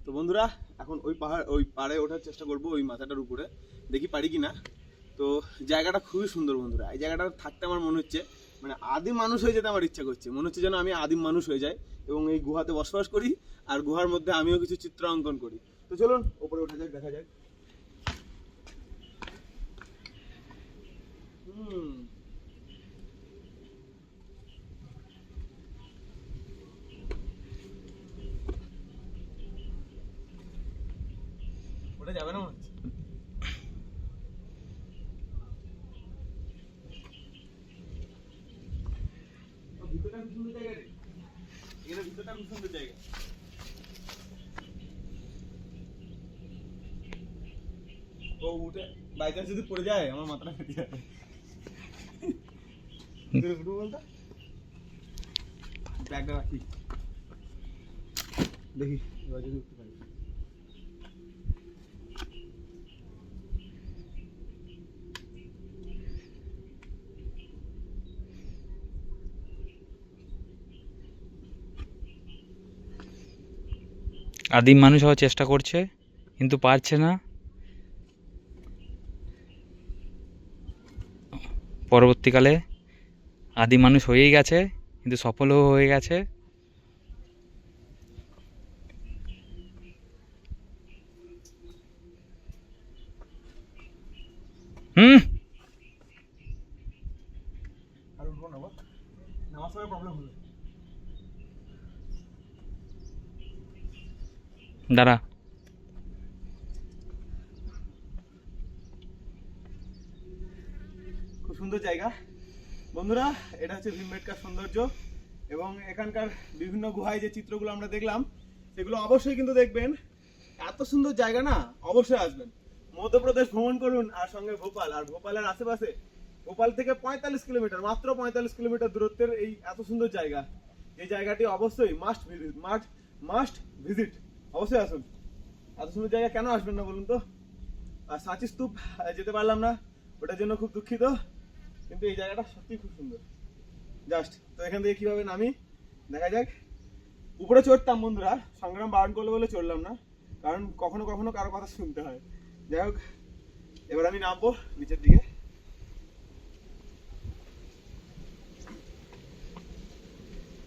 তো বন্ধুরা এখন ওই পাড়ে ওঠার চেষ্টা করবো, ওই মাথাটার উপরে, দেখি পারি কি না। তো জায়গাটা খুবই সুন্দর বন্ধুরা, এই জায়গাটা থাকতে আমার মনে হচ্ছে মানে আদিম মানুষ হয়ে যেতে আমার ইচ্ছা করছে, মনে হচ্ছে যেন আমি আদিম মানুষ হয়ে যাই এবং এই গুহাতে বসবাস করি আর গুহার মধ্যে আমিও কিছু চিত্র অঙ্কন করি। তো চলুন ওপরে ওঠা যাক, দেখা যাক। ওটা যাবে না মনে হচ্ছে। ভিতরটা খুব সুন্দর জায়গা রে, এখানে ভিতরটা খুব সুন্দর জায়গা। ও উঠে বাই চান্স যদি পড়ে যায় আমার মাথাটা ফেটে যাবে। উঠবো বলতো, ব্যাগটা রাখি, দেখি এবার যদি উঠতে পারি। আদিম মানুষ হওয়ার চেষ্টা করছে কিন্তু পারছে না। পরবর্তীকালে আদিম মানুষ হয়েই গেছে, কিন্তু সফলও হয়ে গেছে। আর উঠবো না, নামার সময় প্রবলেম হবে। দাঁড়া। খুব সুন্দর জায়গা বন্ধুরা, এটা হচ্ছে ভীমবেটকার সৌন্দর্য। এবং এখানকার বিভিন্ন গুহায় যে চিত্রগুলো আমরা দেখলাম সেগুলো অবশ্যই কিন্তু দেখবেন। এত সুন্দর জায়গা না, অবশ্যই আসবেন। মধ্যপ্রদেশ ভ্রমণ করুন আর সঙ্গে ভোপাল, আর ভোপালের আশেপাশে, ভোপাল থেকে 45 কিলোমিটার, মাত্র 45 কিলোমিটার দূরত্বের এই এত সুন্দর জায়গা, এই জায়গাটি অবশ্যই মাস্ট ভিজিট, অবশ্যই আসুন। এত সুন্দর জায়গা কেন আসবেন না বলুন তো। আর সাঁচি স্তূপ যেতে পারলাম না, ওটার জন্য খুব দুঃখিত, কিন্তু এই জায়গাটা সত্যি খুব সুন্দর জাস্ট। তো এখান থেকে কিভাবে নামি দেখা যাক। উপরে চড়তাম বন্ধুরা, সংগ্রাম বারণ করলো বলে চড়লাম না, কারণ কখনো কখনো কারো কথা শুনতে হয়। যাই হোক, এবার আমি নামবো নিচের দিকে।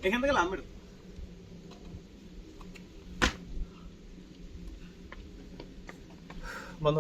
এখান থেকে নামবে বন্ধ